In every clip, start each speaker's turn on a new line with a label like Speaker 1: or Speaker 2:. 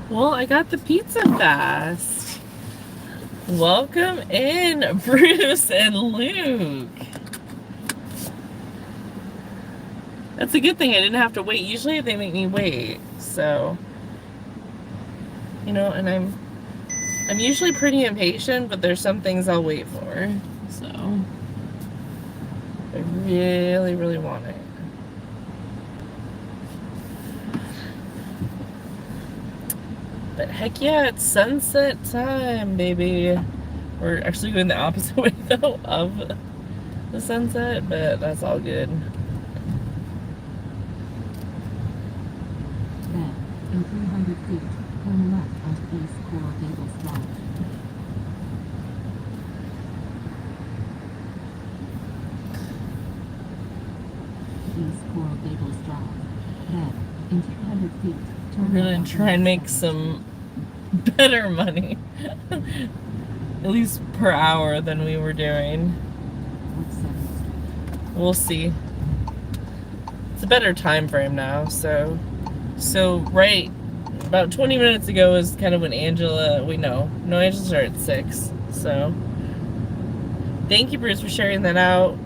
Speaker 1: Well, I got the pizza fast. Welcome in, Bruce and Luke. That's a good thing. I didn't have to wait. Usually they make me wait. So, and I'm usually pretty impatient, but there's some things I'll wait for. So, I really, really want it. But heck yeah, it's sunset time, baby. We're actually going the opposite way, though, of the sunset, but that's all good.
Speaker 2: Then, in 300 feet, turn left onto East Coral Gables Drive. East Coral Gables Drive. Then, in 200 feet, turn
Speaker 1: We're
Speaker 2: left
Speaker 1: gonna
Speaker 2: onto
Speaker 1: try and
Speaker 2: East
Speaker 1: make
Speaker 2: 7th.
Speaker 1: some better money, at least per hour, than we were doing.
Speaker 2: North 7th Street.
Speaker 1: We'll see. It's a better time frame now. So right about 20 minutes ago is kind of when Angela. No, Angela started at 6. So thank you, Bruce, for sharing that out.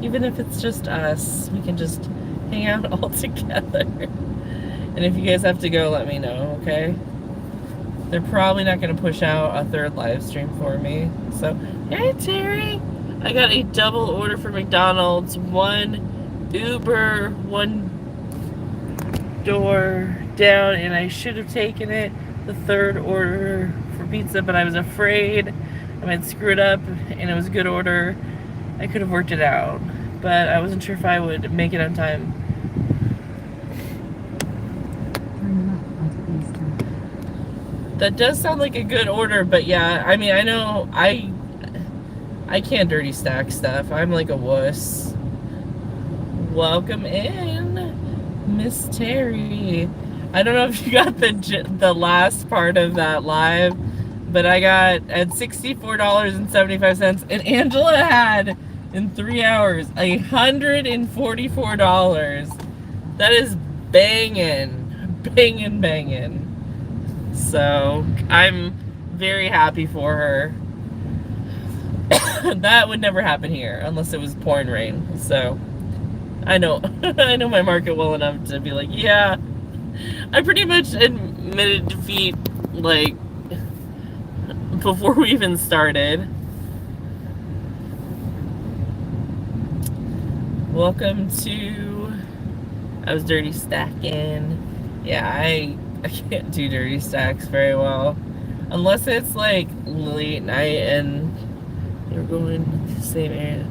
Speaker 1: Even if it's just us, we can just hang out all together. And if you guys have to go, let me know, okay? They're probably not going to push out a third live stream for me. So, hey, Terry. I got a double order for McDonald's. 1 Uber, 1 door down, and I should have taken it. The third order for pizza, but I was afraid I might screw it up, and it was a good order. I could have worked it out, but I wasn't sure if I would make it on time.
Speaker 2: Turn left onto East 7th.
Speaker 1: That does sound like a good order, but yeah, I mean, I know I can't dirty stack stuff. I'm like a wuss. Welcome in, Miss Terry. I don't know if you got the last part of that live, but I got at $64.75, and Angela had in 3 hours $144. That is banging. So I'm very happy for her. That would never happen here unless it was pouring rain. So I know I know my market well enough to be like, yeah, I pretty much admitted defeat like before we even started. Welcome to I was dirty stacking. Yeah, I can't do dirty stacks very well unless it's like late night and you're going to the same area.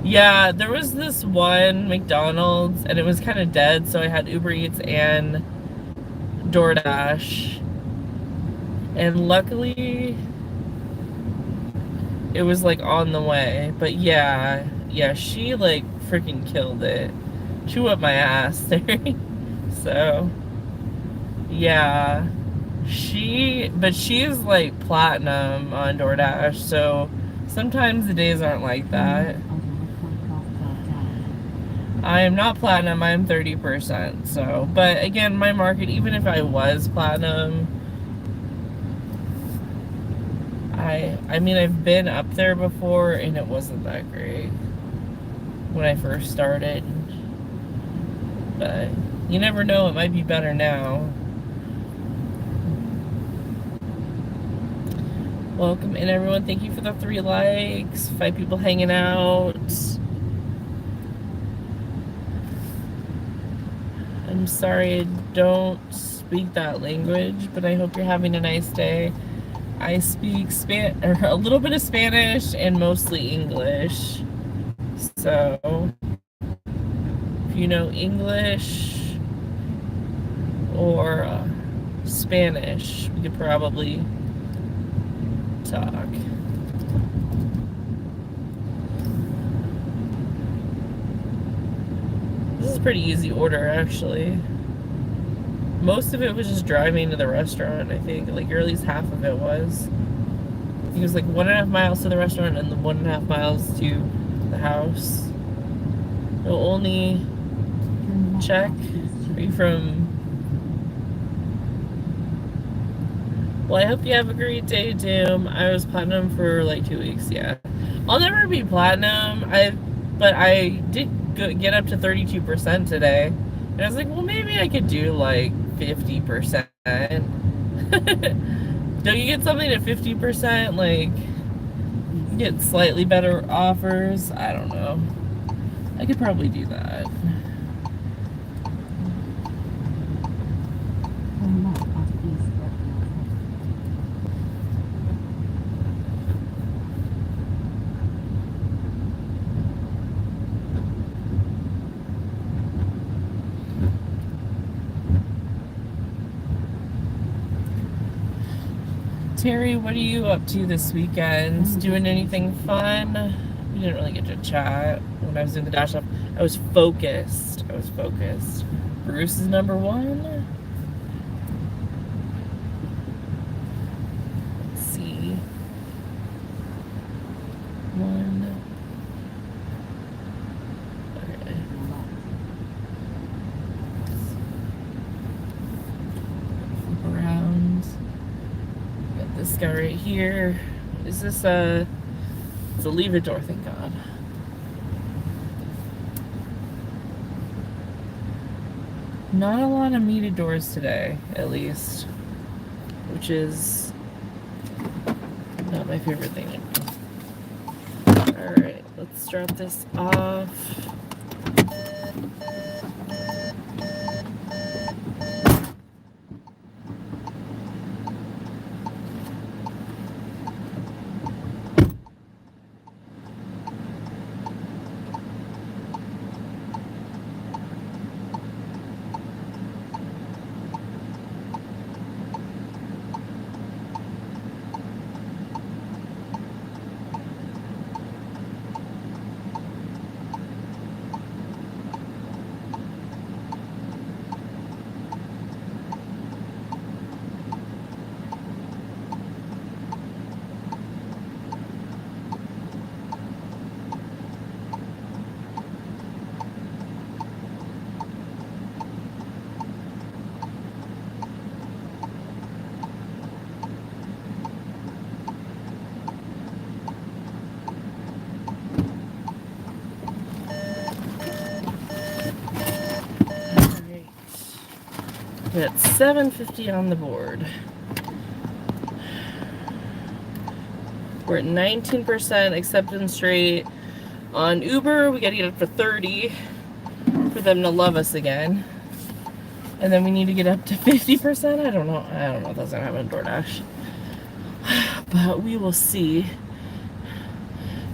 Speaker 1: Yeah, there was this one McDonald's and it was kind of dead, so I had UberEats and DoorDash, and luckily it was like on the way. But yeah, she like freaking killed it. She whipped my ass there. So yeah, she's like platinum on DoorDash, so sometimes the days aren't like that. I am not platinum, I am 30%. So, but again, my market, even if I was platinum, I mean, I've been up there before and it wasn't that great when I first started. But you never know, it might be better now. Welcome in, everyone. Thank you for the 3 likes. 5 people hanging out. I'm sorry I don't speak that language, but I hope you're having a nice day. I speak a little bit of Spanish and mostly English. So if you know English or Spanish, we could probably talk. This is a pretty easy order, actually. Most of it was just driving to the restaurant, I think. Like, or at least half of it was. It was like 1.5 miles to the restaurant and then 1.5 miles to the house. We'll only check Are you from... Well, I hope you have a great day, Doom. I was platinum for like 2 weeks, yeah. I'll never be platinum, but I did get up to 32% today. And I was like, well, maybe I could do like 50%. Don't you get something at 50%? Like, you get slightly better offers? I don't know. I could probably do that.
Speaker 2: Turn left onto East Brookfield.
Speaker 1: Terry, what are you up to this weekend? Doing anything fun? We didn't really get to chat when I was doing the dash up. I was focused. Bruce is number one. Let's see. One. Okay. Flip around. Got this guy right here. Is this a... It's a leave it door, thank God. Not a lot of meated doors today, at least. Which is not my favorite thing. Alright, let's drop this off. That's $7.50 on the board. We're at 19% acceptance rate on Uber. We gotta get up to 30 for them to love us again. And then we need to get up to 50%. I don't know if that's gonna happen on DoorDash. But we will see.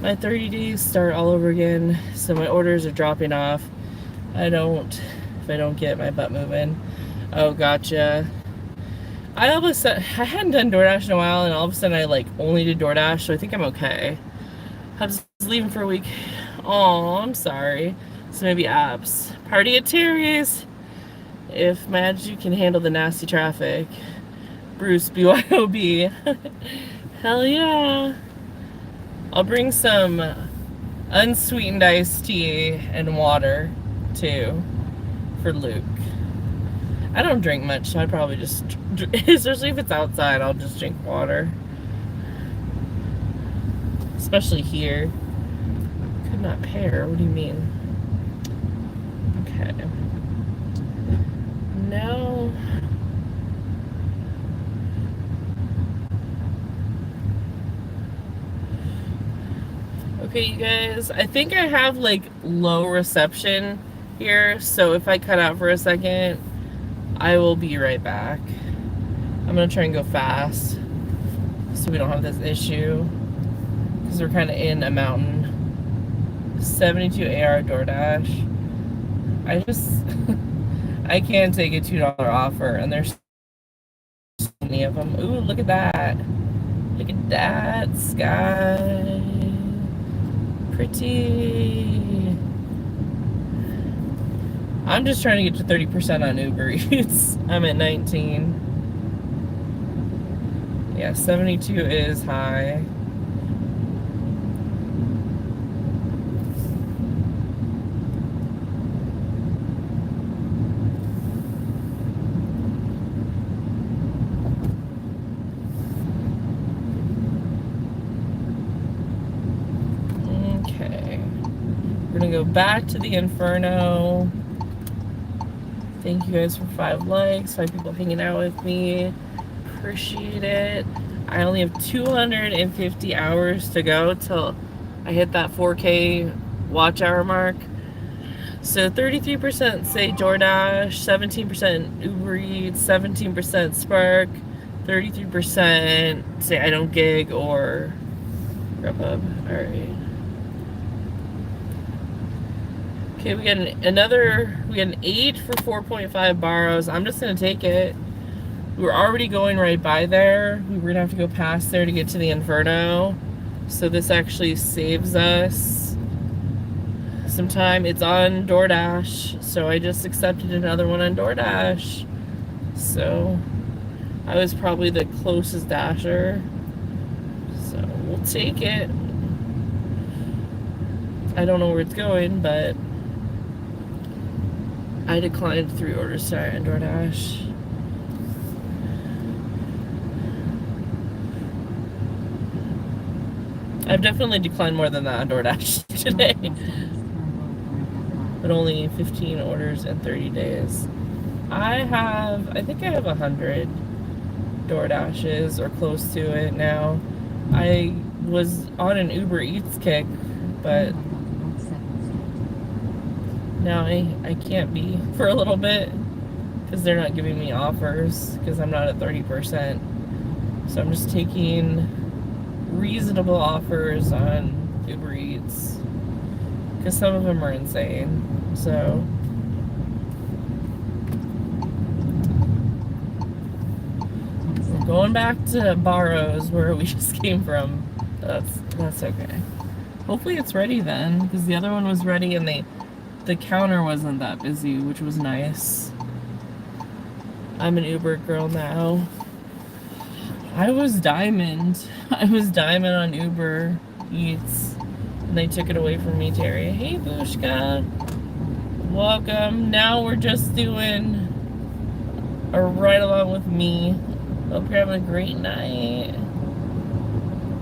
Speaker 1: My 30 days start all over again, so my orders are dropping off. If I don't get my butt moving. Oh, gotcha. I hadn't done DoorDash in a while, and all of a sudden I only did DoorDash, so I think I'm okay. I was leaving for a week. Oh, I'm sorry. So maybe apps. Party at Terry's. If Maggie can handle the nasty traffic. Bruce, BYOB. Hell yeah. I'll bring some unsweetened iced tea and water, too, for Luke. I don't drink much, so I'd probably just, especially if it's outside, I'll just drink water. Especially here. Could not pair, what do you mean? Okay. Now... Okay, you guys, I think I have low reception here, so if I cut out for a second, I will be right back. I'm gonna try and go fast so we don't have this issue because we're kind of in a mountain. 72 AR DoorDash. I can't take a $2 offer, and there's so many of them. Ooh, look at that. Look at that sky. Pretty. I'm just trying to get to 30% on UberEats. I'm at 19. Yeah, 72 is high. go back to the Inferno. Thank you guys for 5 likes, 5 people hanging out with me. Appreciate it. I only have 250 hours to go till I hit that 4K watch hour mark. So 33% say DoorDash, 17% Uber Eats, 17% Spark, 33% say I don't gig or Grubhub. Alright. Okay, we got an 8 for 4.5 borrows. I'm just gonna take it. We're already going right by there. We were gonna have to go past there to get to the Inferno. So this actually saves us some time. It's on DoorDash, so I just accepted another one on DoorDash. So I was probably the closest dasher. So we'll take it. I don't know where it's going, but I declined 3 orders today on DoorDash. I've definitely declined more than that on DoorDash today. But only 15 orders in 30 days. I think I have 100 DoorDashes or close to it now. I was on an Uber Eats kick, but now I can't be for a little bit because they're not giving me offers because I'm not at 30%. So I'm just taking reasonable offers on Uber Eats because some of them are insane. So we're going back to Barrows where we just came from. That's okay. Hopefully it's ready then, because the other one was ready and the counter wasn't that busy, which was nice. I'm an Uber girl now. I was diamond on Uber Eats, and they took it away from me, Terry. Hey, Bushka. Welcome. Now we're just doing a ride along with me. Hope you're having a great night.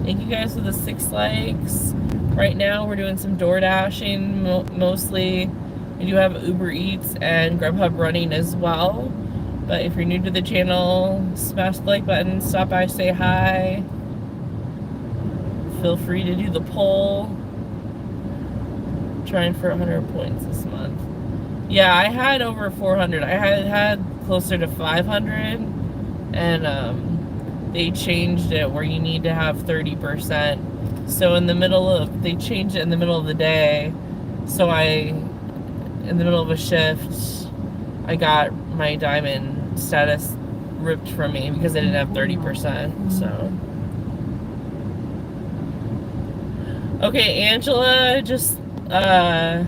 Speaker 1: Thank you guys for the 6 likes. Right now we're doing some door dashing mostly. We do have Uber Eats and Grubhub running as well. But if you're new to the channel, smash the like button, stop by, say hi. Feel free to do the poll. Trying for 100 points this month. Yeah, I had over 400. I had closer to 500, and they changed it where you need to have 30%. So they changed it in the middle of the day. So in the middle of a shift, I got my diamond status ripped from me because I didn't have 30%. So. Okay, Angela just, my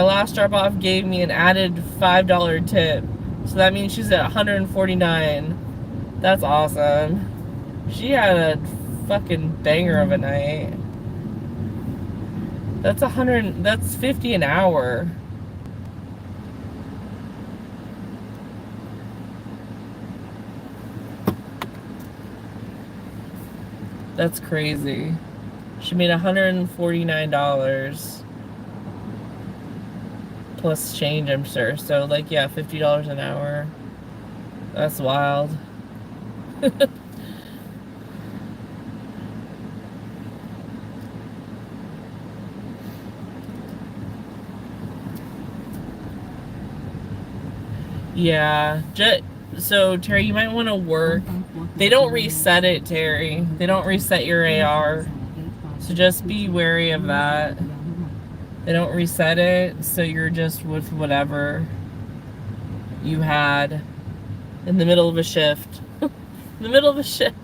Speaker 1: last drop off gave me an added $5 tip. So that means she's at 149. That's awesome. She had a fucking banger of a night. That's $50 an hour. That's crazy. She made $149 plus change, I'm sure. So like, yeah, $50 an hour. That's wild. Yeah, so Terry, you might want to work. They don't reset it, Terry. They don't reset your AR. So just be wary of that. They don't reset it, so you're just with whatever you had in the middle of a shift. In the middle of a shift.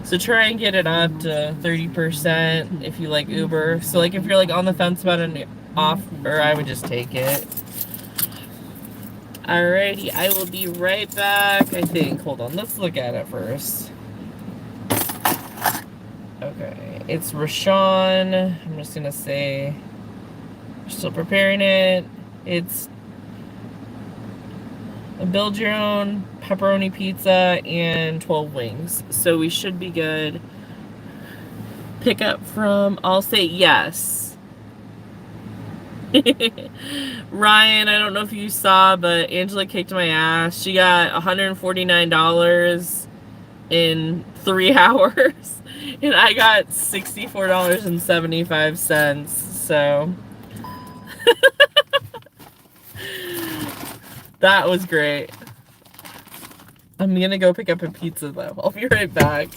Speaker 1: So try and get it up to 30% if you like Uber. So like if you're like on the fence about an offer, I would just take it. Alrighty, I will be right back, I think. Hold on, let's look at it first. Okay, it's Rashawn. I'm just gonna say, we're still preparing it. It's a build your own pepperoni pizza and 12 wings. So we should be good. Pick up from, I'll say yes. Ryan, I don't know if you saw, but Angela kicked my ass. She got $149 in 3 hours, and I got $64.75. So that was great. I'm gonna go pick up a pizza though. I'll be right back.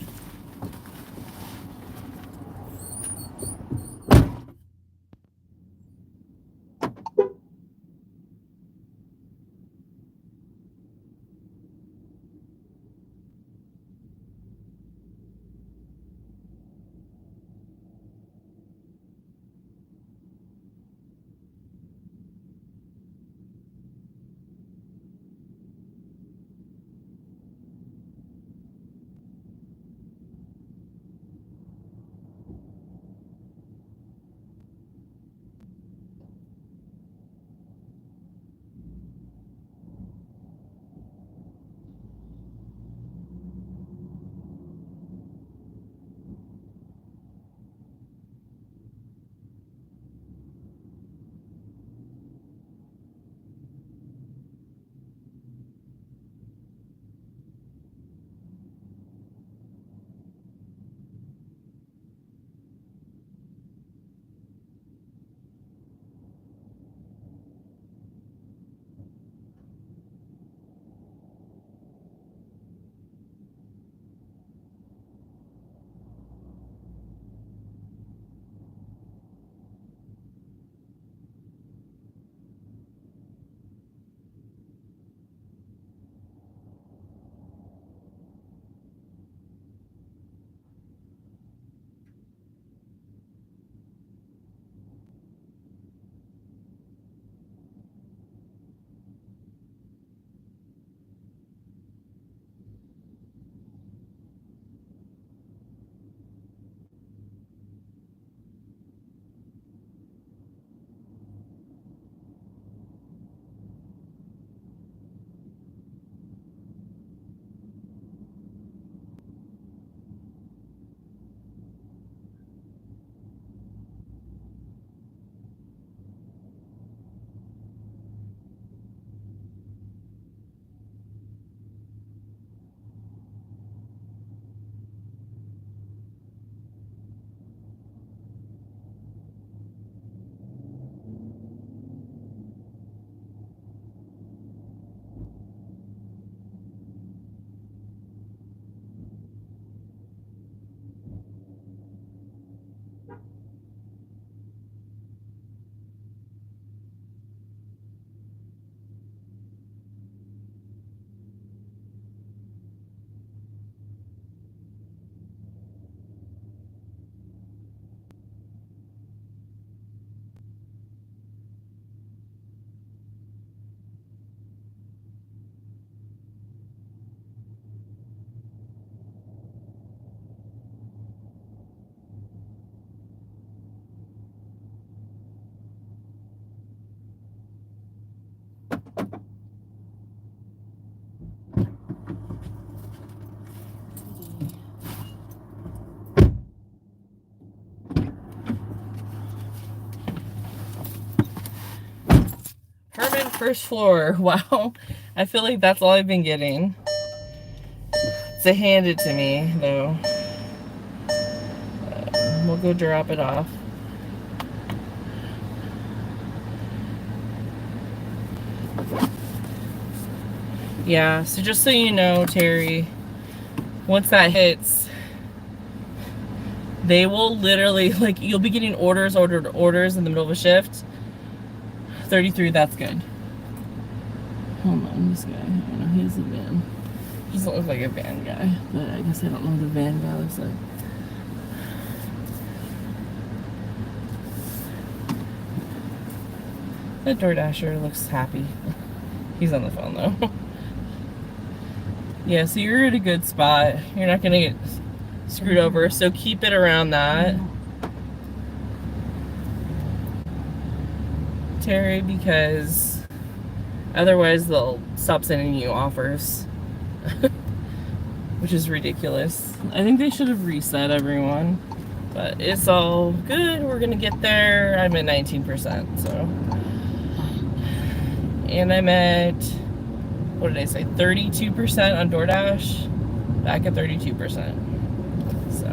Speaker 1: Herman, first floor. Wow. I feel like that's all I've been getting. They hand it to me, though. We'll go drop it off. Yeah, so just so you know, Terry, once that hits, they will literally, like, you'll be getting orders in the middle of a shift. 33, that's good. Hold on, this guy, I don't know, he's a van. He doesn't look like a van guy, but I guess I don't know what a van guy looks like. The DoorDasher looks happy. He's on the phone though. Yeah, so you're at a good spot. You're not gonna get screwed over, so keep it around that, Terry, because otherwise they'll stop sending you offers. Which is ridiculous. I think they should have reset everyone, but it's all good. We're gonna get there. I'm at 19%, so And I'm at, what did I say, 32% on DoorDash. Back at 32%. So,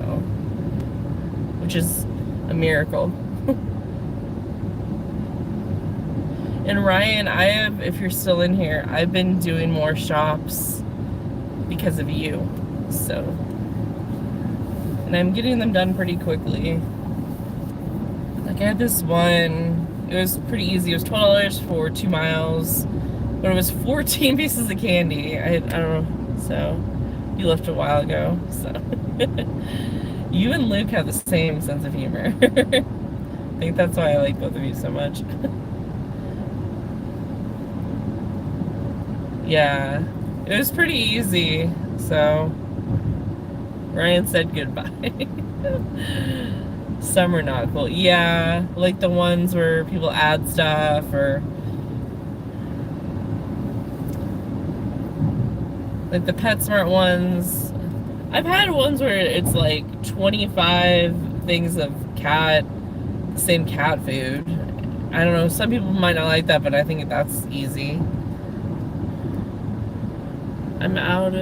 Speaker 1: which is a miracle. And Ryan, if you're still in here, I've been doing more shops because of you. So, and I'm getting them done pretty quickly. Like I had this one, it was pretty easy. It was $12 for 2 miles, but it was 14 pieces of candy. I don't know, so you left a while ago, so. You and Luke have the same sense of humor. I think that's why I like both of you so much. Yeah, it was pretty easy, so Ryan said goodbye. Some are not cool. Yeah, like the ones where people add stuff, or like the PetSmart ones. I've had ones where it's like 25 things of same cat food. I don't know, some people might not like that, but I think that's easy. I'm out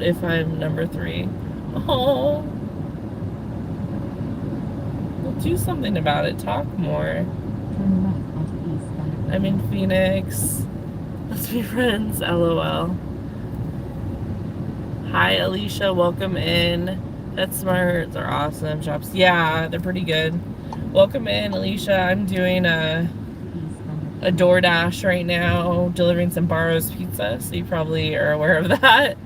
Speaker 1: if I'm number 3. Oh, well, do something about it. Talk more.
Speaker 2: Turn left onto East Thunder.
Speaker 1: I'm in Phoenix. Let's be friends. LOL. Hi, Alicia. Welcome in. PetSmart are awesome shops. Yeah, they're pretty good. Welcome in, Alicia. I'm doing a DoorDash right now, delivering some Barro's pizza, so you probably are aware of that.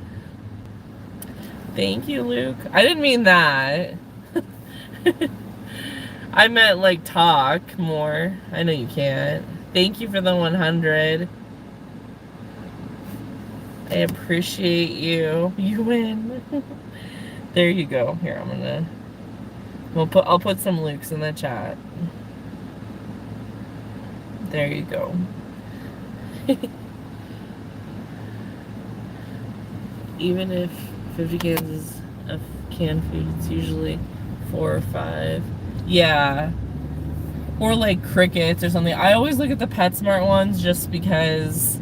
Speaker 1: Thank you, Luke. I didn't mean that. I meant like talk more. I know you can't. Thank you for the 100. I appreciate you. You win. There you go. Here, I'll put some Lukes in the chat. There you go. Even if 50 cans of canned food, it's usually 4 or 5. Yeah. Or like crickets or something. I always look at the PetSmart ones just because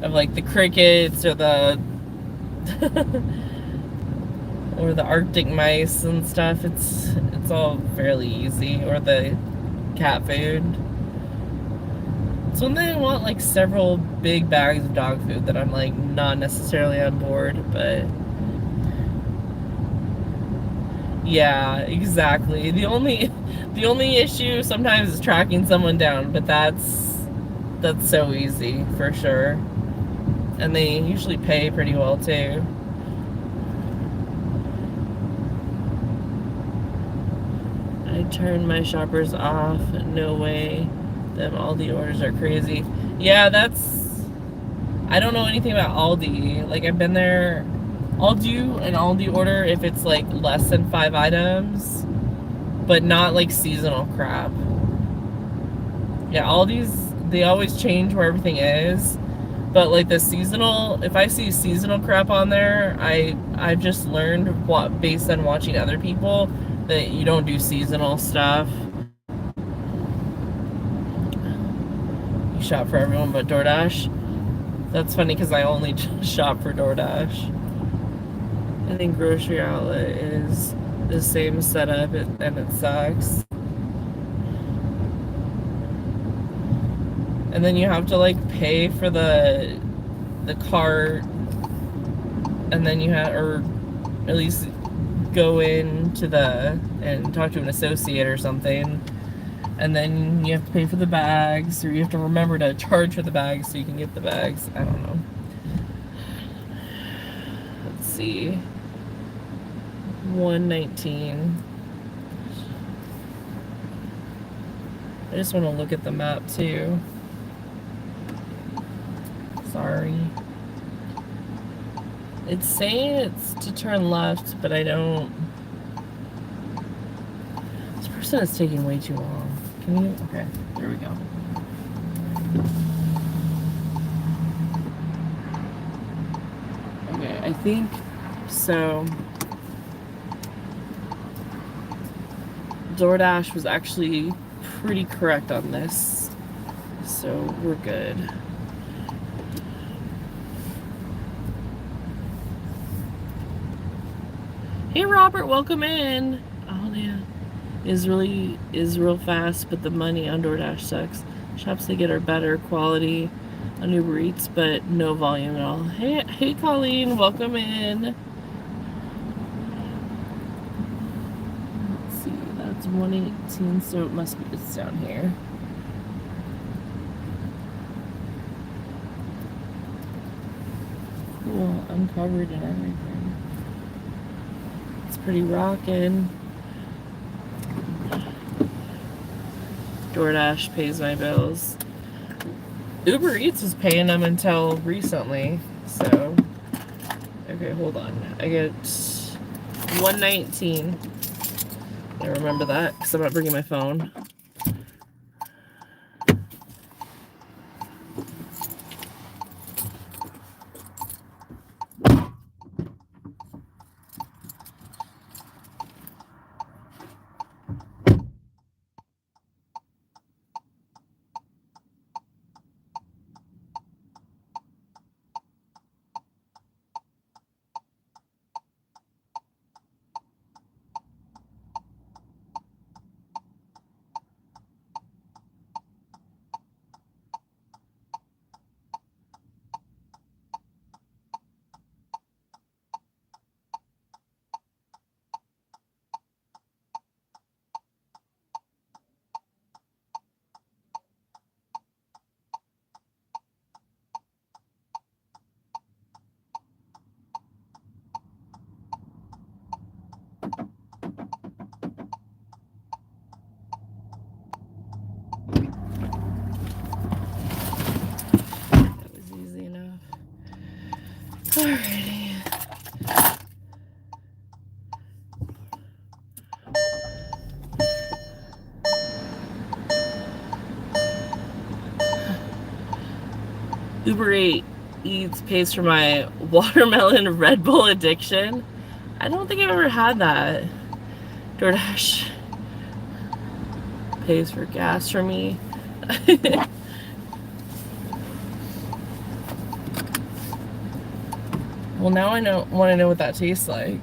Speaker 1: of like the crickets or the or the Arctic mice and stuff. It's all fairly easy. Or the cat food. So when they want like several big bags of dog food that I'm like not necessarily on board, but yeah, exactly. The only issue sometimes is tracking someone down, but that's so easy for sure. And they usually pay pretty well too. I turn my shoppers off. No way. Them Aldi orders are crazy. Yeah, I don't know anything about Aldi. Like I've been there. I'll do an Aldi order if it's like less than 5 items, but not like seasonal crap. Yeah, Aldi's, they always change where everything is, but like the seasonal, if I see seasonal crap on there, I've just learned based on watching other people that you don't do seasonal stuff. You shop for everyone but DoorDash. That's funny because I only shop for DoorDash. I think grocery outlet is the same setup and it sucks. And then you have to like pay for the cart, and then you have, or at least go into and talk to an associate or something, and then you have to pay for the bags, or you have to remember to charge for the bags so you can get the bags. I don't know. Let's see. 119. I just want to look at the map too. Sorry. It's saying it's to turn left, but I don't. This person is taking way too long. Can you? Okay, there we go. Okay, I think so. DoorDash was actually pretty correct on this. So we're good. Hey Robert, welcome in. Oh yeah, is real fast, but the money on DoorDash sucks. Shops they get are better quality on UberEats, but no volume at all. Hey Colleen, welcome in. Let's see, that's 118, so it must be it's down here. Cool, uncovered and everything. It's pretty rockin'. DoorDash pays my bills. Uber Eats was paying them until recently, so okay, hold on. I get 119. I remember that because I'm not bringing my phone. That was easy enough. Alrighty. Uber Eats pays for my watermelon Red Bull addiction. I don't think I've ever had that. DoorDash pays for gas for me. Well, now I want to know what that tastes like.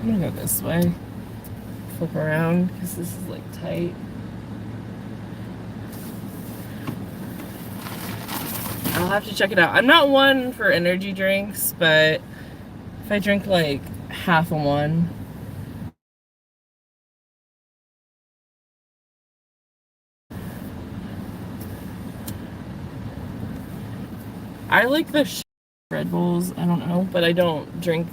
Speaker 1: I'm gonna go this way. Flip around because this is like tight. I'll have to check it out. I'm not one for energy drinks, but if I drink like half of one, I like the Red Bulls. I don't know, but I don't drink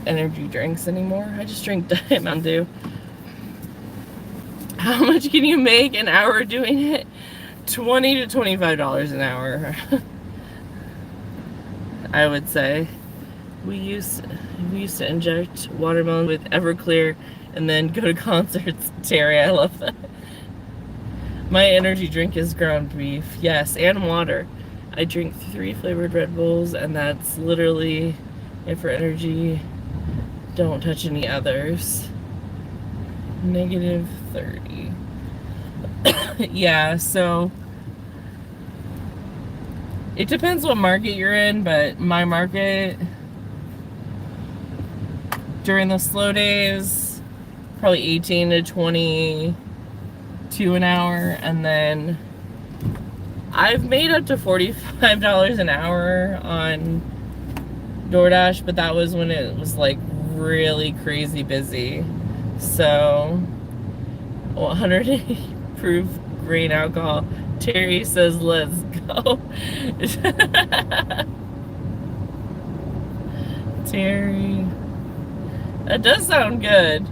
Speaker 1: energy drinks anymore. I just drink Diet Mountain Dew. How much can you make an hour doing it? $20 to $25 an hour. I would say. We used to inject watermelon with Everclear and then go to concerts. Terry, I love that. My energy drink is ground beef. Yes, and water. I drink 3 flavored Red Bulls, and that's literally it for energy. Don't touch any others. -30. Yeah, so it depends what market you're in, but my market during the slow days, probably 18 to 22 an hour, and then I've made up to $45 an hour on DoorDash, but that was when it was like really crazy busy. So 100 proof grain alcohol. Terry says let's go. Terry, that does sound good.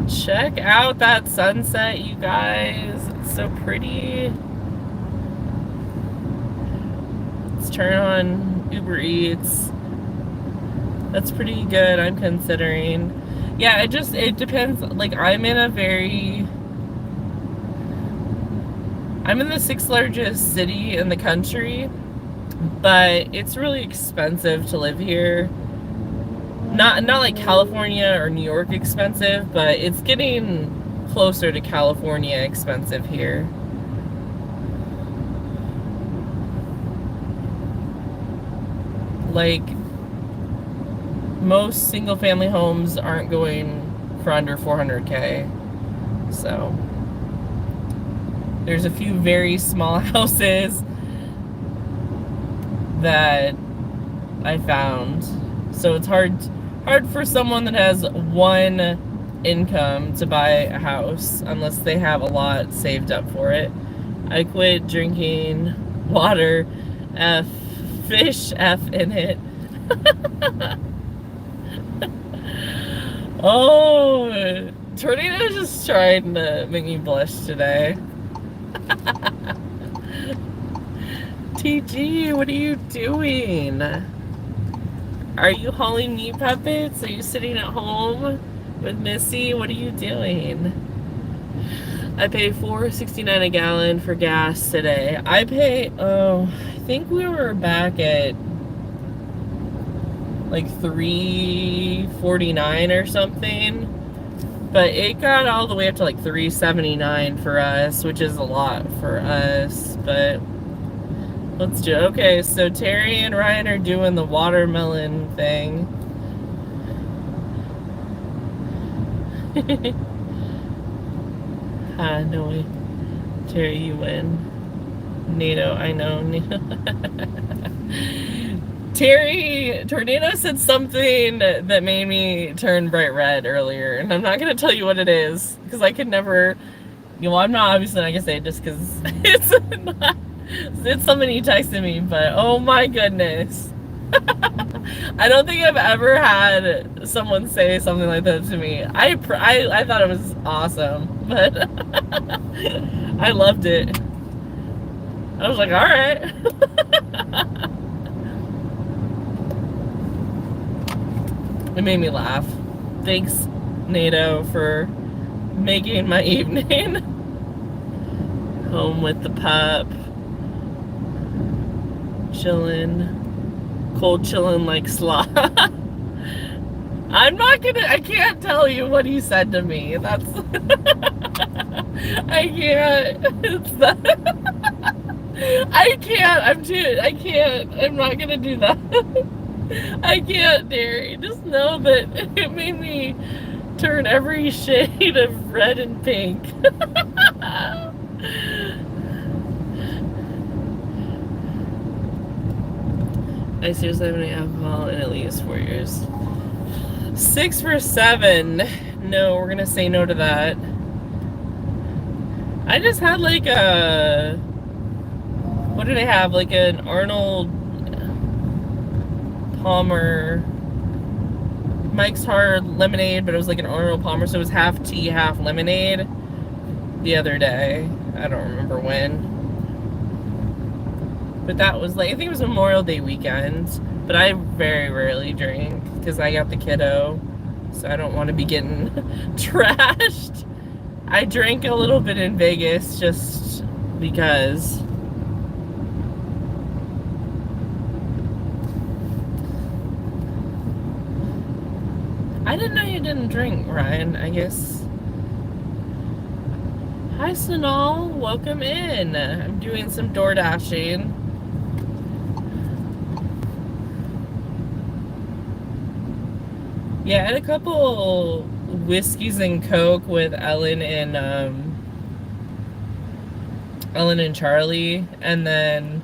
Speaker 1: Check out that sunset, you guys. It's so pretty. Let's turn on Uber Eats. That's pretty good, I'm considering. Yeah, it depends. Like, I'm in the 6th largest city in the country, but it's really expensive to live here. not like California or New York expensive, but it's getting closer to California expensive here. Like, most single family homes aren't going for under 400K. So there's a few very small houses that I found. So it's hard for someone that has one income to buy a house unless they have a lot saved up for it. I quit drinking water. Fish F in it. Oh, Tornado's just trying to make me blush today. TG, what are you doing? Are you hauling meat puppets? Are you sitting at home with Missy? What are you doing? I pay $4.69 a gallon for gas today. I think we were back at like $3.49 or something. But it got all the way up to like $3.79 for us, which is a lot for us. But let's do it. Okay, so Terry and Ryan are doing the watermelon thing. No way. Terry, you win. NATO, I know. Terry, Tornado said something that made me turn bright red earlier, and I'm not going to tell you what it is, because I could never, I'm not obviously not going to say it just because it's something he texted me, but oh my goodness. I don't think I've ever had someone say something like that to me. I thought it was awesome, but I loved it. I was like, all right. It made me laugh. Thanks, NATO, for making my evening. Home with the pup. Chillin'. Cold chillin' like sloth. I can't tell you what he said to me. That's... I can't. It's that... I can't. I'm not gonna do that. I can't, Derry. Just know that it made me turn every shade of red and pink. I seriously haven't had alcohol in at least 4 years. 6 for 7. No, we're gonna say no to that. I just had like a... What did I have? Like an Arnold Palmer Mike's Hard lemonade, but it was like an Arnold Palmer, so it was half tea, half lemonade the other day. I don't remember when. But that was like, I think it was Memorial Day weekend. But I very rarely drink because I got the kiddo, so I don't want to be getting trashed. I drank a little bit in Vegas just because. I didn't know you didn't drink, Ryan, I guess. Hi, Sonal. Welcome in. I'm doing some DoorDashing. Yeah, I had a couple whiskeys and Coke with Ellen and Charlie, and then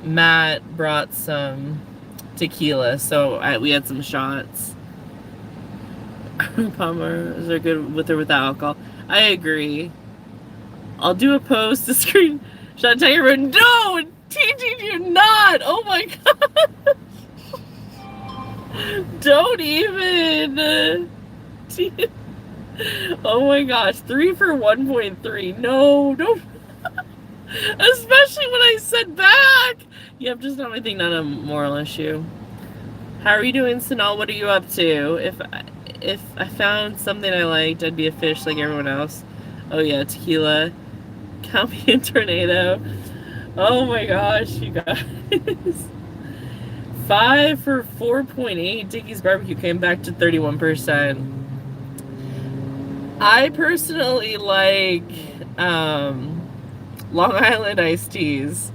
Speaker 1: Matt brought some tequila, so we had some shots. Palmers are good with or without alcohol. I agree. I'll do a post to screen shot. Tell you, no, TG, do not. Oh my god. Don't even. Oh my gosh, 3 for 1.3. No, don't. Especially when I said back. Yep, just not my thing, not a moral issue. How are you doing, Sonal? What are you up to? If I found something I liked, I'd be a fish like everyone else. Oh yeah, tequila. Count me in Tornado. Oh my gosh, you guys. 5 for 4.8. Dickie's barbecue came back to 31%. I personally like Long Island iced teas.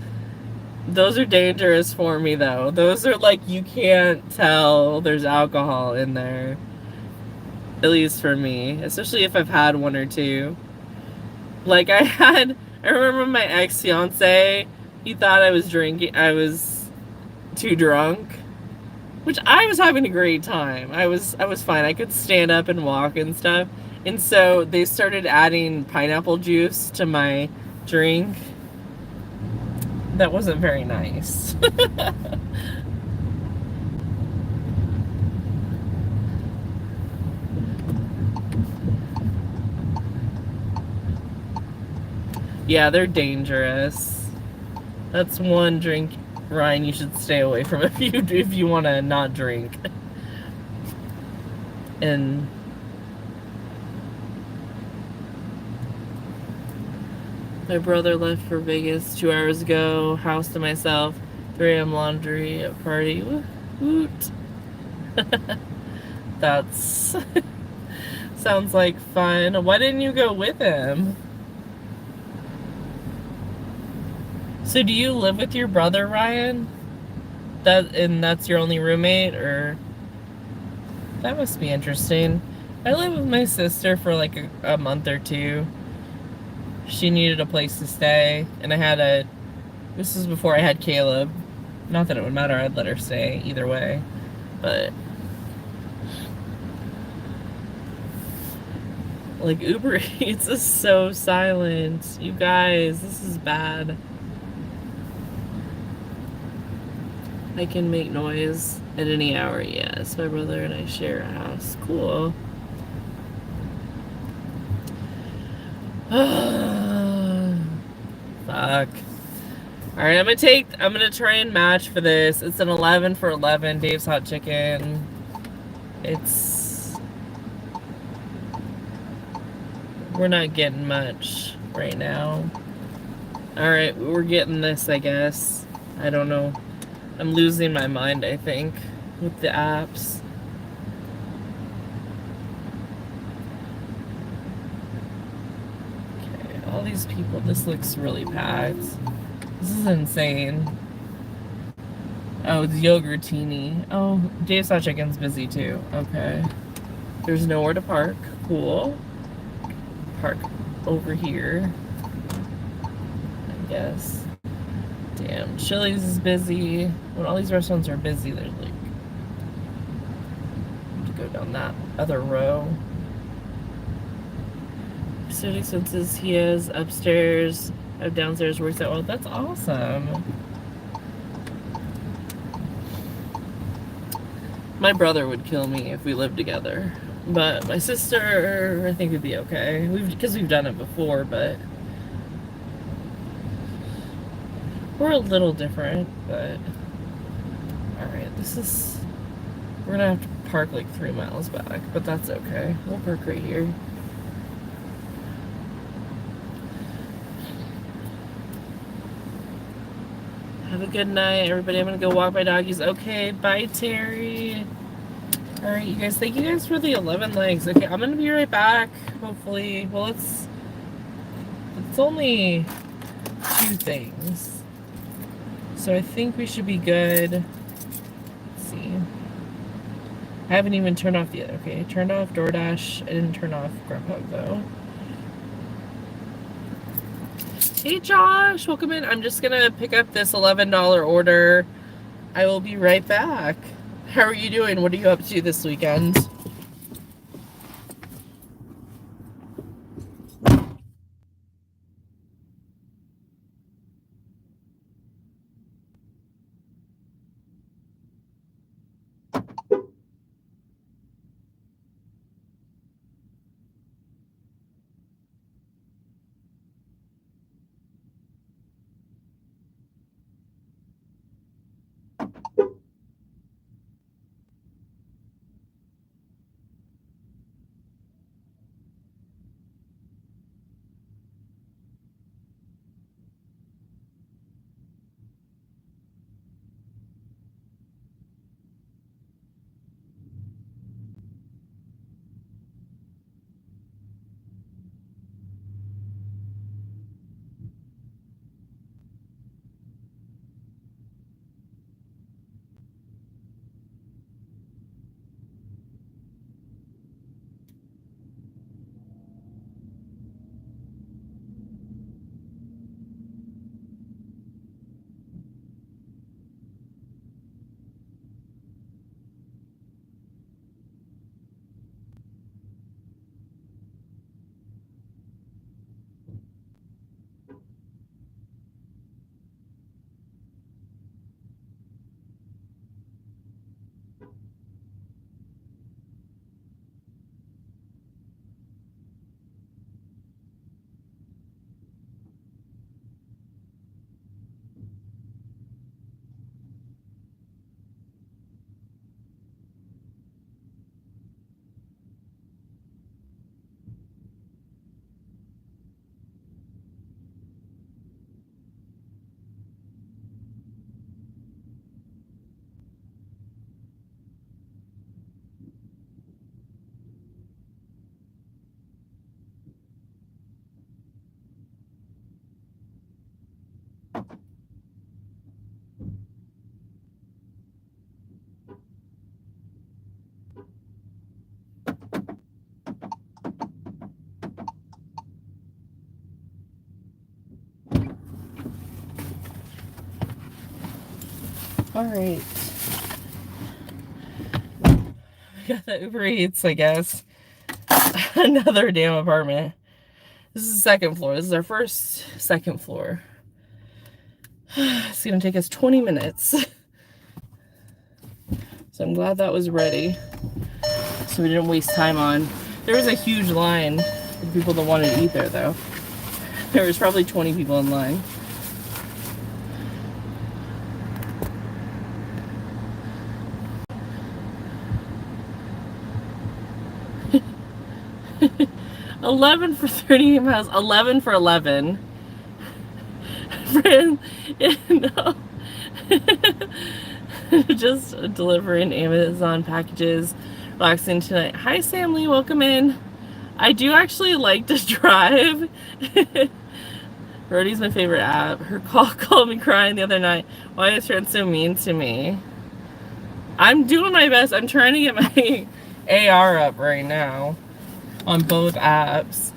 Speaker 1: Those are dangerous for me though. Those are like you can't tell there's alcohol in there. At least for me, especially if I've had one or two. Like I remember my ex-fiance, he thought I was drinking, I was too drunk, which I was having a great time. I was fine. I could stand up and walk and stuff. And so they started adding pineapple juice to my drink. That wasn't very nice. Yeah, they're dangerous. That's one drink, Ryan, you should stay away from if you want to not drink. And my brother left for Vegas 2 hours ago. House to myself. 3 a.m. laundry at party. Woot. That's sounds like fun. Why didn't you go with him? So do you live with your brother, Ryan? That's your only roommate, or that must be interesting. I live with my sister for like a month or two. She needed a place to stay, and this is before I had Caleb. Not that it would matter, I'd let her stay either way. But like Uber Eats is so silent. You guys, this is bad. I can make noise at any hour, yes. My brother and I share a house. Cool. Fuck. Alright, I'm gonna try and match for this. It's an 11 for 11, Dave's Hot Chicken. We're not getting much right now. Alright, we're getting this, I guess. I don't know. I'm losing my mind, I think, with the apps. Okay, all these people, this looks really packed. This is insane. Oh, it's Yogurtini. Oh, Dave's Hot Chicken's busy too. Okay. There's nowhere to park. Cool. Park over here, I guess. Damn, Chili's is busy. When all these restaurants are busy, there's like to go down that other row. Student expenses he has upstairs. I have downstairs works out well. That's awesome. My brother would kill me if we lived together, but my sister, I think, would be okay. Because we've done it before, but we're a little different. But all right, we're gonna have to park like 3 miles back, but that's okay. We'll park right here. Have a good night, everybody. I'm gonna go walk my doggies. Okay, bye, Terry. All right, you guys. Thank you guys for the 11 likes. Okay, I'm gonna be right back. Hopefully, well, it's only 2 things, so I think we should be good. Let's see. I haven't even turned off the other. Okay, I turned off DoorDash. I didn't turn off Grubhub though. Hey Josh, welcome in. I'm just gonna pick up this $11 order. I will be right back. How are you doing? What are you up to this weekend? Alright. We got the Uber Eats, I guess. Another damn apartment. This is the second floor. This is our first second floor. It's gonna take us 20 minutes. So I'm glad that was ready. So we didn't waste time on. There was a huge line of people that wanted to eat there though. There was probably 20 people in line. $11 for 38 miles. 11 for 11. Friend, no. Just delivering Amazon packages. Relaxing tonight. Hi, Samly. Welcome in. I do actually like to drive. Roadie's my favorite app. Her call called me crying the other night. Why is friend so mean to me? I'm doing my best. I'm trying to get my AR up right now on both apps.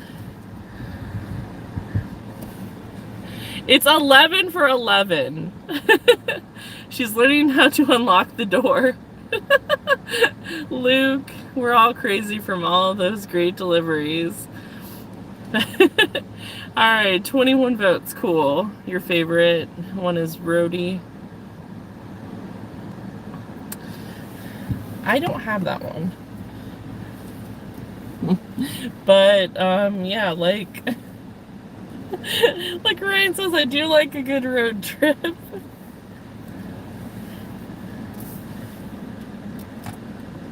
Speaker 1: It's 11 for 11. She's learning how to unlock the door. Luke, we're all crazy from all of those great deliveries. Alright, 21 votes. Cool. Your favorite one is Rhodey. I don't have that one. But, yeah, like Ryan says, I do like a good road trip.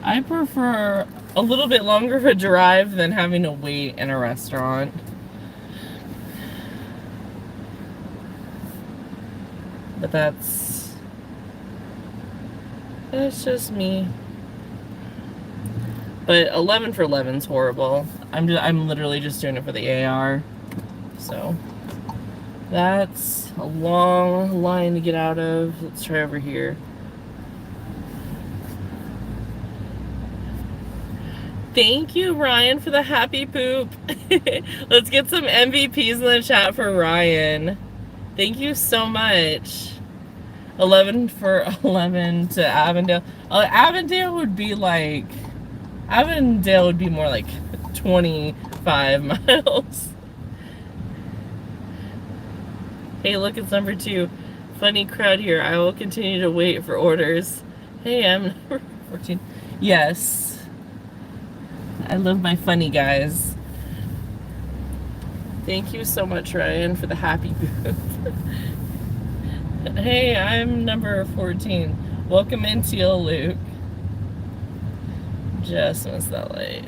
Speaker 1: I prefer a little bit longer of a drive than having to wait in a restaurant. But that's just me. But 11 for 11 is horrible. I'm literally just doing it for the AR. So that's a long line to get out of. Let's try over here. Thank you, Ryan, for the happy poop. Let's get some MVPs in the chat for Ryan. Thank you so much. 11 for 11 to Avondale. Avondale would be more like 25 miles. Hey, look, it's number 2. Funny crowd here. I will continue to wait for orders. Hey, I'm number 14. Yes. I love my funny guys. Thank you so much, Ryan, for the happy poop. Hey, I'm number 14. Welcome in, Teal Luke. Just missed that light.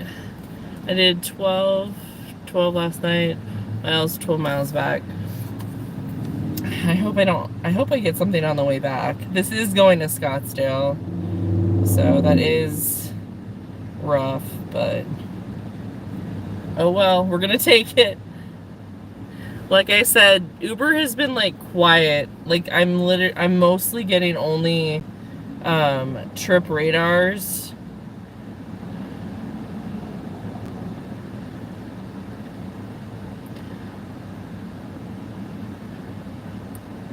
Speaker 1: I did 12 last night. Miles, 12 miles back. I hope I get something on the way back. This is going to Scottsdale, so that is rough, but oh well, we're gonna take it. Like I said, Uber has been like quiet. Like I'm mostly getting only trip radars.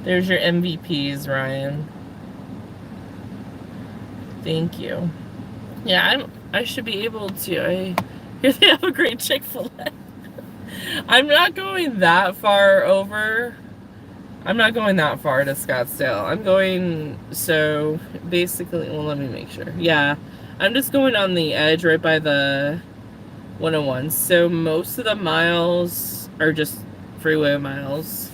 Speaker 1: There's your MVPs, Ryan. Thank you. Yeah, I should be able to. I hear they have a great Chick-fil-A. I'm not going that far over. I'm not going that far to Scottsdale. I'm going, so basically, well, let me make sure. Yeah, I'm just going on the edge right by the 101. So most of the miles are just freeway miles.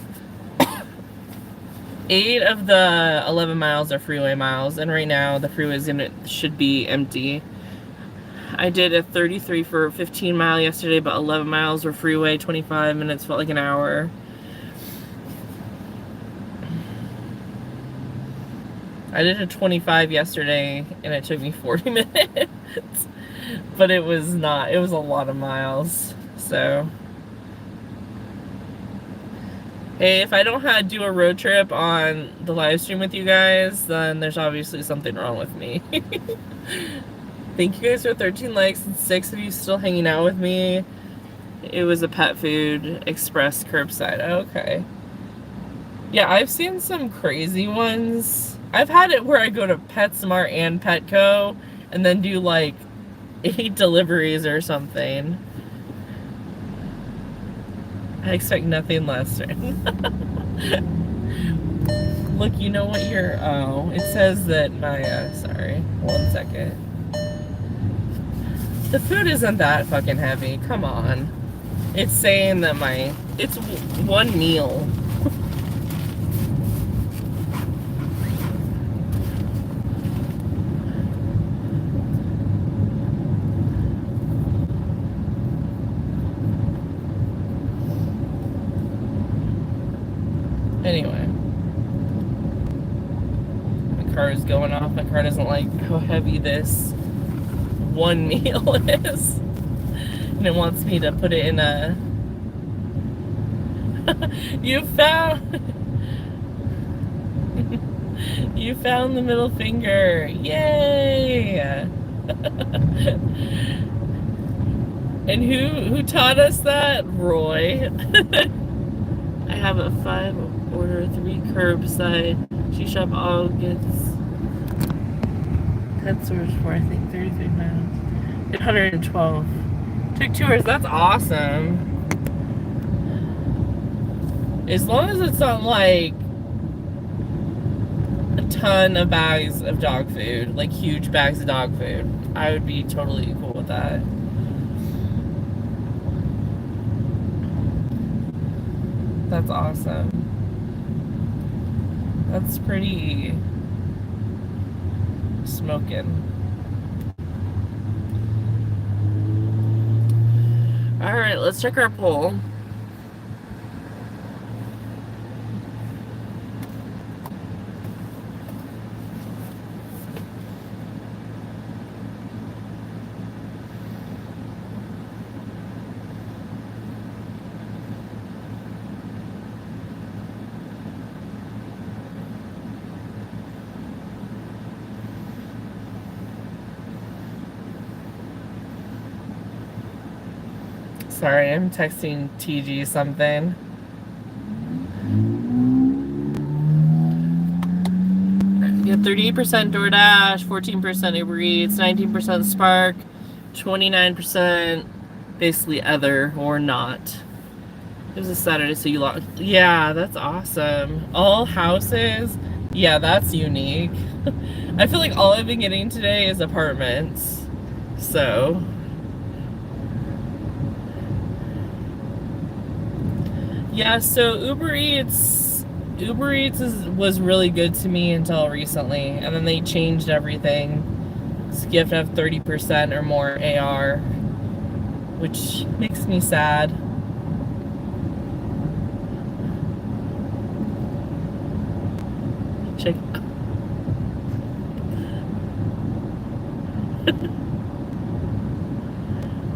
Speaker 1: 8 of the 11 miles are freeway miles, and right now the freeway should be empty. I did a 33 for a 15 mile yesterday, but 11 miles were freeway. 25 minutes felt like an hour. I did a 25 yesterday, and it took me 40 minutes. But it was a lot of miles. So hey, if I don't do a road trip on the live stream with you guys, then there's obviously something wrong with me. Thank you guys for 13 likes and 6 of you still hanging out with me. It was a pet food express curbside. Okay. Yeah, I've seen some crazy ones. I've had it where I go to PetSmart and Petco and then do like 8 deliveries or something. I expect nothing less. Look, you know what you're... Oh, it says that my... sorry, 1 second. The food isn't that fucking heavy. Come on. It's saying that my... It's one meal. Anyway. My car is going off. My car doesn't like how heavy this one meal is. And it wants me to put it in a... You found... You found the middle finger. Yay! And who taught us that? Roy. I have a 5 order 3 curbside. She shop all gets pet stores for I think 33 miles. 112. Took 2 hours. That's awesome. As long as it's not like a ton of bags of dog food, like huge bags of dog food, I would be totally cool with that. That's awesome. That's pretty smoking. Alright, let's check our poll. Sorry, I'm texting TG something. You have 38% DoorDash, 14% Uber Eats, 19% Spark, 29% basically other or not. It was a Saturday, so you lost. Yeah, that's awesome. All houses. Yeah, that's unique. I feel like all I've been getting today is apartments. So... Yeah, so Uber Eats was really good to me until recently, and then they changed everything. So you have to have 30% or more AR, which makes me sad. Check.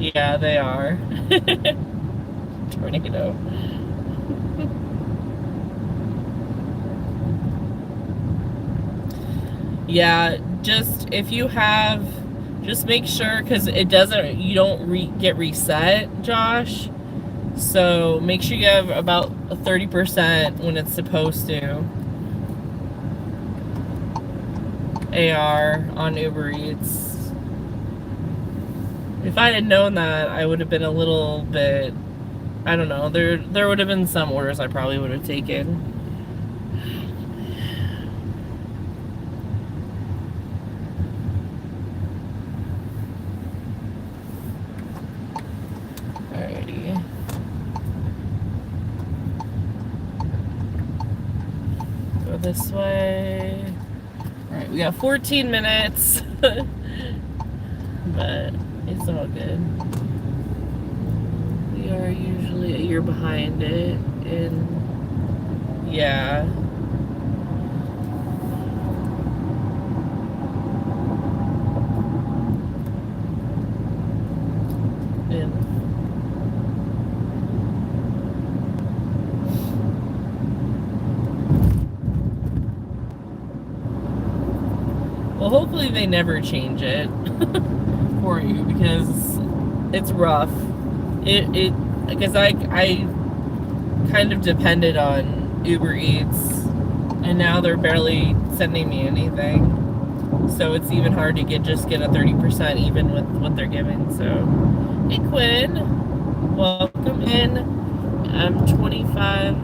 Speaker 1: Yeah, they are. Tornado. Yeah, just if you have, just make sure, because it doesn't, you don't get reset, Josh. So make sure you have about 30% when it's supposed to. AR on Uber Eats. If I had known that, I would have been a little bit, I don't know, there would have been some orders I probably would have taken. Alrighty. Go this way. Alright, we got 14 minutes. But it's all good. We are usually a year behind it, and yeah. And well, hopefully they never change it for you, because it's rough. Because I kind of depended on Uber Eats and now they're barely sending me anything. So it's even hard to get a 30% even with what they're giving. So, hey Quinn, welcome in. I'm 25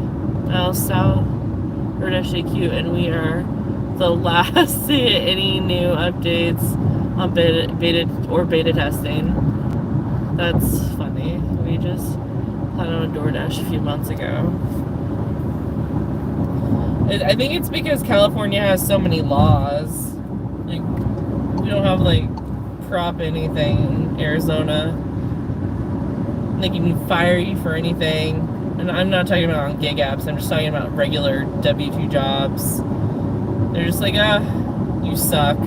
Speaker 1: miles south DoorDash AQ, and we are the last to get any new updates on beta testing. That's funny. We just had on a DoorDash a few months ago. I think it's because California has so many laws. Like, we don't have like prop anything in Arizona. They can fire you for anything. And I'm not talking about on gig apps, I'm just talking about regular W2 jobs. They're just like, you suck.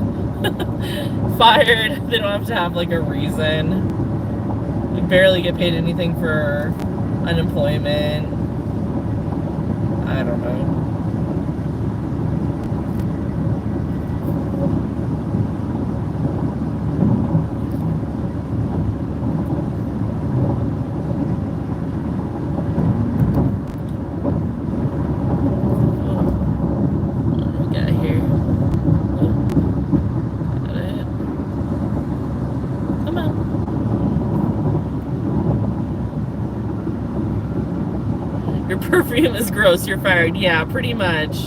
Speaker 1: Fired. They don't have to have like a reason. You barely get paid anything for unemployment. I don't know. Your perfume is gross, you're fired. Yeah, pretty much.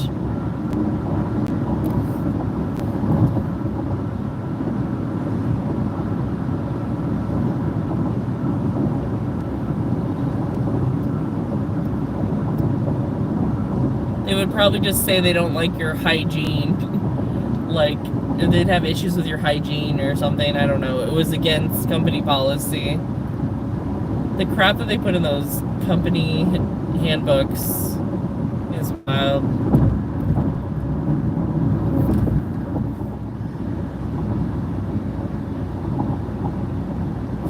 Speaker 1: They would probably just say they don't like your hygiene. Like, they'd have issues with your hygiene or something. I don't know. It was against company policy. The crap that they put in those company handbooks is wild.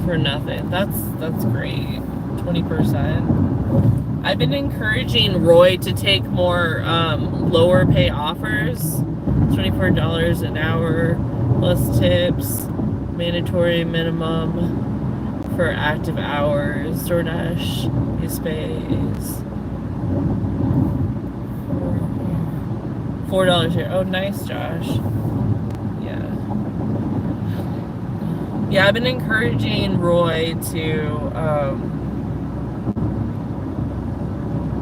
Speaker 1: For nothing. That's great. 20%. I've been encouraging Roy to take more lower pay offers. $24 an hour plus tips, mandatory minimum for active hours. DoorDash pays $4 here. Oh, nice, Josh. Yeah, I've been encouraging Roy to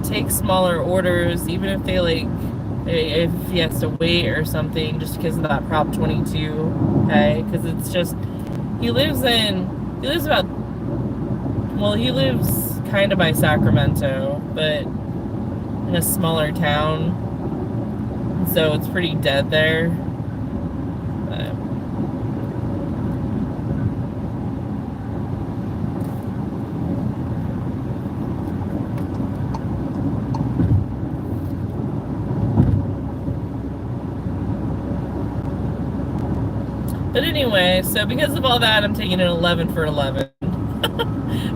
Speaker 1: take smaller orders, even if they if he has to wait or something, just because of that Prop 22. Okay, because it's just he lives kind of by Sacramento, but in a smaller town, so it's pretty dead there. But anyway, so because of all that, I'm taking an 11 for 11.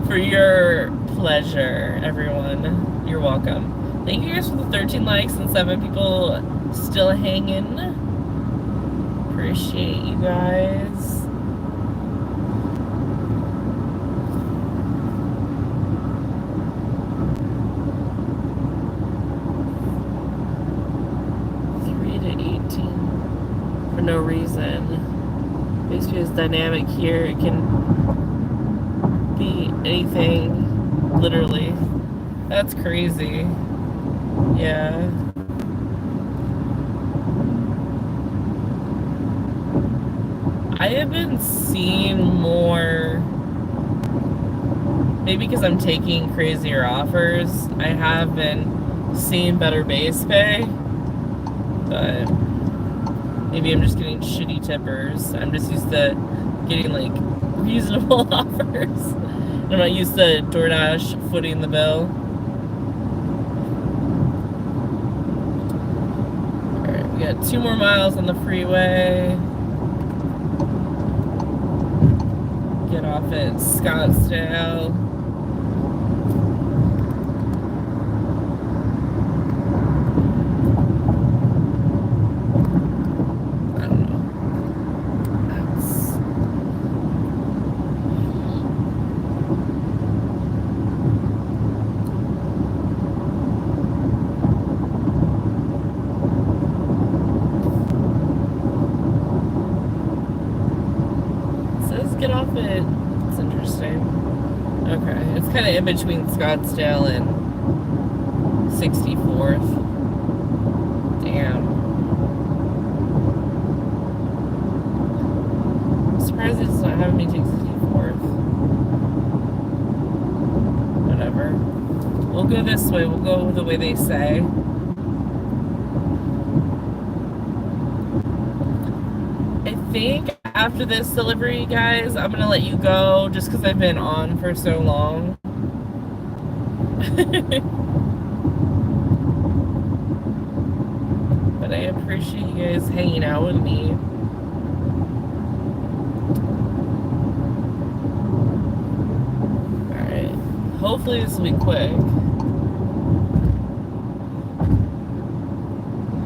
Speaker 1: For your pleasure, everyone. You're welcome. Thank you guys for the 13 likes and 7 people still hanging. Appreciate you guys. For no reason. Basically, it's dynamic here. It can be anything, literally. That's crazy. Yeah. I have been seeing more, maybe because I'm taking crazier offers, I have been seeing better base pay, but maybe I'm just getting shitty tippers. I'm just used to getting like reasonable offers. I'm not used to DoorDash footing the bill. Alright, we got 2 more miles on the freeway. Get off at Scottsdale. get off at? It's interesting. Okay, it's kind of in between Scottsdale and 64th. Damn. I'm surprised it's not having me take 64th. Whatever. We'll go this way. We'll go the way they say. I think after this delivery, guys, I'm gonna let you go just because I've been on for so long. But I appreciate you guys hanging out with me. Alright. Hopefully this will be quick.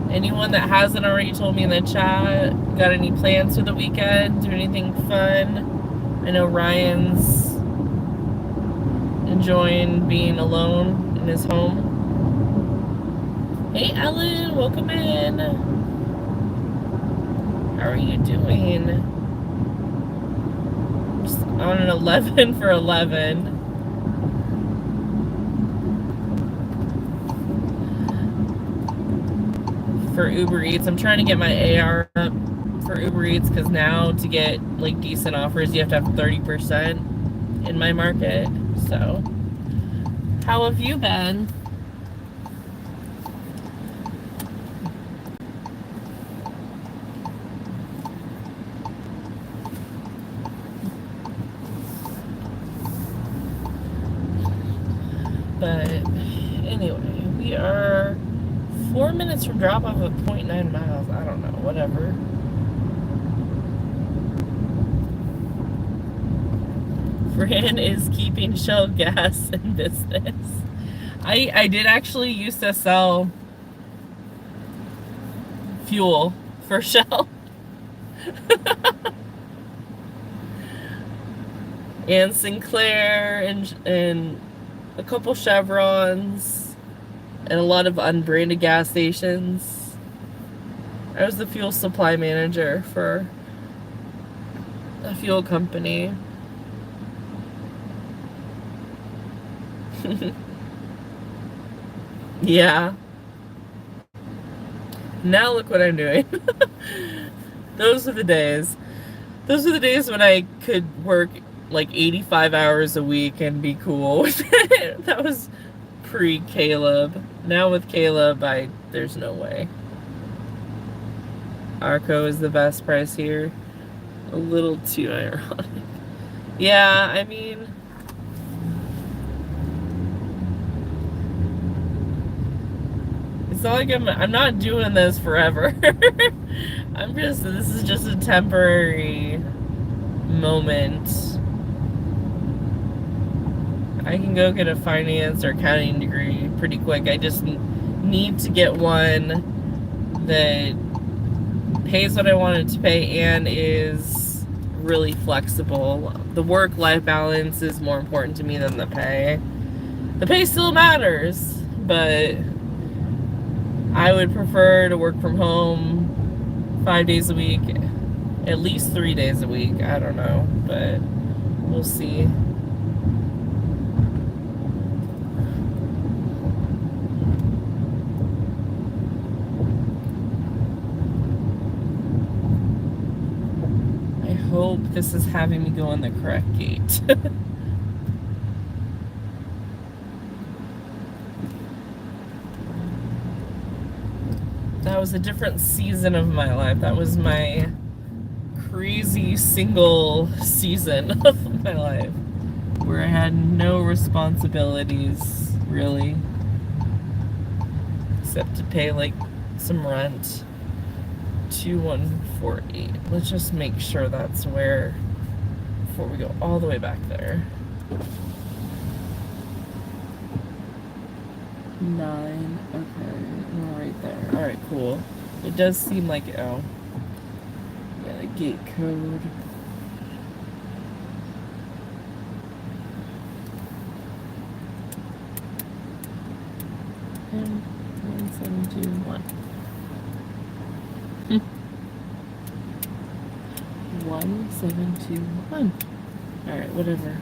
Speaker 1: Anyone that hasn't already told me in the chat, got any plans for the weekend? Do anything fun? I know Ryan's enjoying being alone in his home. Hey Ellen, welcome in. How are you doing? Just on an 11 for 11. For Uber Eats. I'm trying to get my AR up for Uber Eats because now to get like decent offers you have to have 30% in my market. So how have you been? But anyway, we are 4 minutes from drop off of 0.9 miles. I don't know, whatever. Fran is keeping Shell gas in business. I did actually used to sell fuel for Shell. And Sinclair and a couple Chevrons and a lot of unbranded gas stations. I was the fuel supply manager for a fuel company. Yeah. Now look what I'm doing. Those are the days. Those are the days when I could work like 85 hours a week and be cool with it. That was pre-Caleb. Now with Caleb, there's no way. Arco is the best price here. A little too ironic. Yeah, I mean, it's not like I'm not doing this forever. This is just a temporary moment. I can go get a finance or accounting degree pretty quick. I just need to get one that pays what I want it to pay and is really flexible. The work-life balance is more important to me than the pay. The pay still matters, but I would prefer to work from home 5 days a week, at least 3 days a week. I don't know, but we'll see. I hope this is having me go in the correct gate. That was a different season of my life. That was my crazy single season of my life where I had no responsibilities, really, except to pay like some rent. 2148. Let's just make sure that's where, before we go all the way back there. 9, okay, we're right there. Alright, cool. It does seem like, oh, yeah, the gate code. And 1721. 1721. Alright, whatever.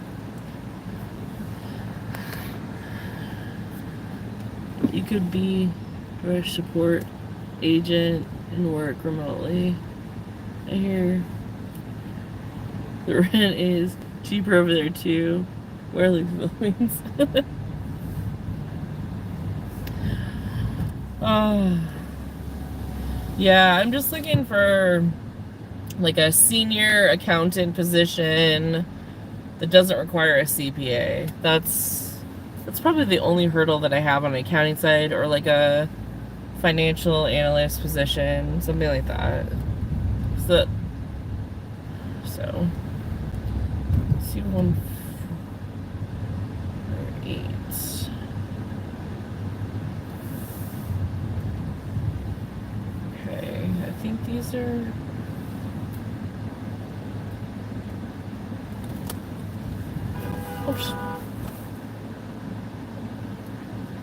Speaker 1: You could be a support agent and work remotely. I hear the rent is cheaper over there too. Where are the Philippines? Oh. Yeah, I'm just looking for like a senior accountant position that doesn't require a CPA. That's probably the only hurdle that I have on the accounting side, or like a financial analyst position, something like that. So 2148. Okay, I think these are. Oops.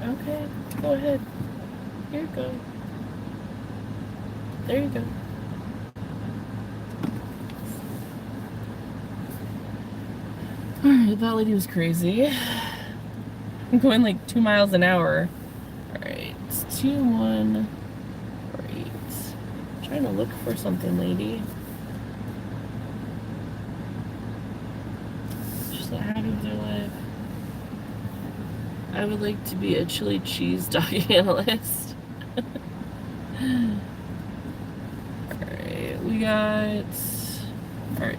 Speaker 1: Okay, go ahead. Here you go. There you go. Alright, that lady was crazy. I'm going like 2 miles an hour. Alright, it's 2148. I'm trying to look for something, lady. She's not happy with her life. I would like to be a chili cheese dog analyst. Alright, we got. Alright.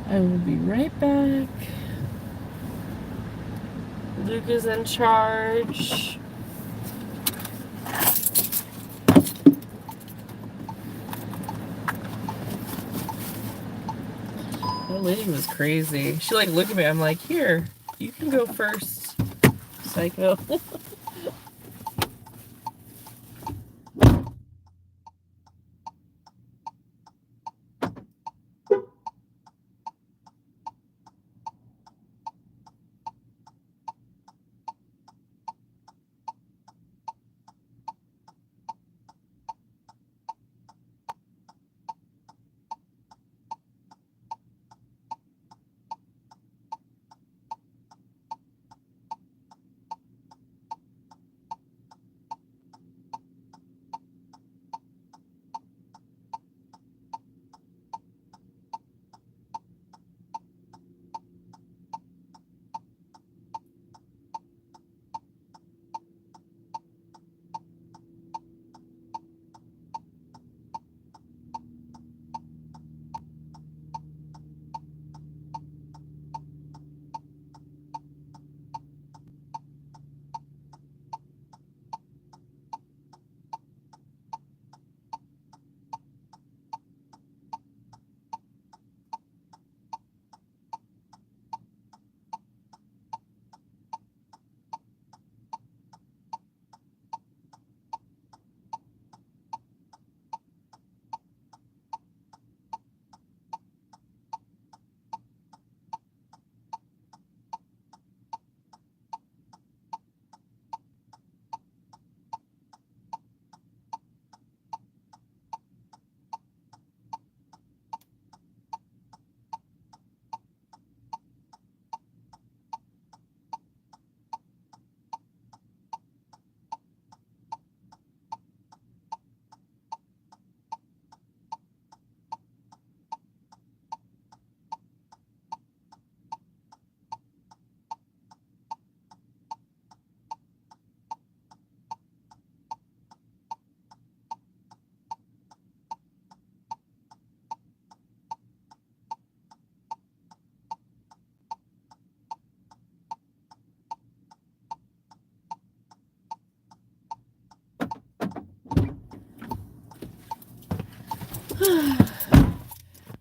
Speaker 1: I will be right back. Luke is in charge. That lady was crazy. She like looked at me. I'm like, here, you can go first, psycho.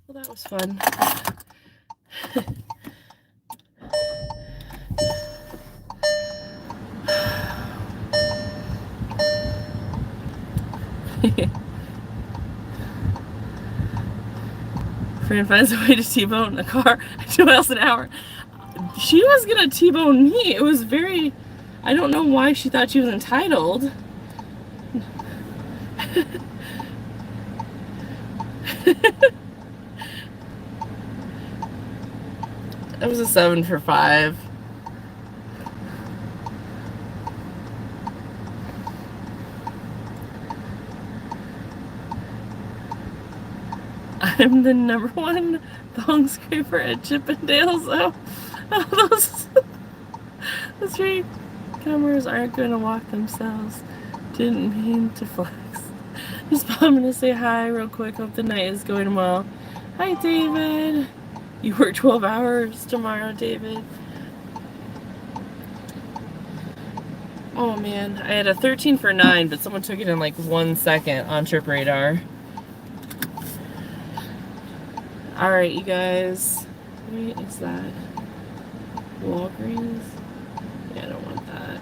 Speaker 1: Well, that was fun. Fran finds a way to T-bone a car at 2 miles an hour. She was gonna T-bone me. It was very. I don't know why she thought she was entitled. It was a 7 for 5. I'm the #1 thong scraper at Chippendales. Oh, those right. Cameras aren't going to walk themselves. Didn't mean to flex. Just popping to say hi real quick. Hope the night is going well. Hi, David. You work 12 hours tomorrow, David. Oh man, I had a 13 for 9, but someone took it in like 1 second on Trip Radar. Alright, you guys. What is that? Walgreens? Yeah, I don't want that.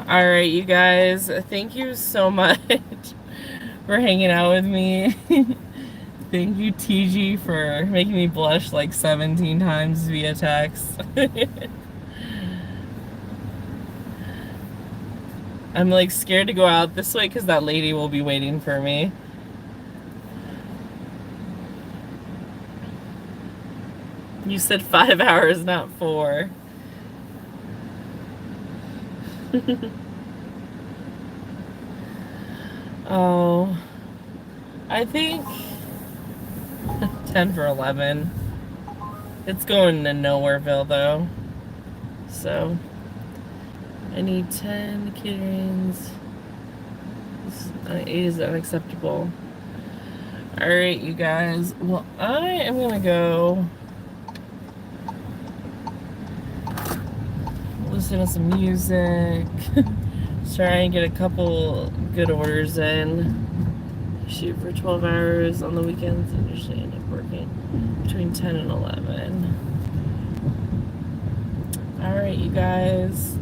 Speaker 1: Alright, you guys. Thank you so much for hanging out with me. Thank you, TG, for making me blush like 17 times via text. I'm like scared to go out this way because that lady will be waiting for me. You said 5 hours, not 4. Oh, I think 10 for 11. It's going to Nowhereville though. So I need 10 caterings. 8 is unacceptable. Alright, you guys. Well, I am gonna go listen to some music. Try and get a couple good orders in. Shoot for 12 hours on the weekends and usually end up working between 10 and 11. Alright, you guys.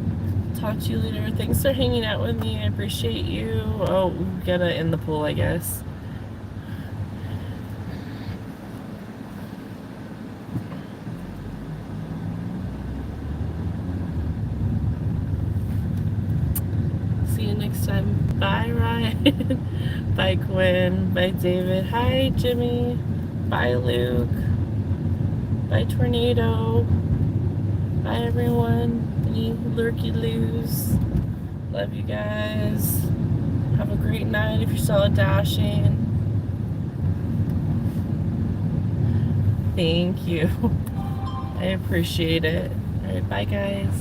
Speaker 1: Talk to you later. Thanks for hanging out with me. I appreciate you. Oh, we gotta end the pool, I guess. See you next time. Bye, Ryan. Bye, Quinn. Bye, David. Hi, Jimmy. Bye, Luke. Bye, Tornado. Bye, everyone. Any lurky-loos. Love you guys. Have a great night if you're still dashing. Thank you. I appreciate it. Alright, bye, guys.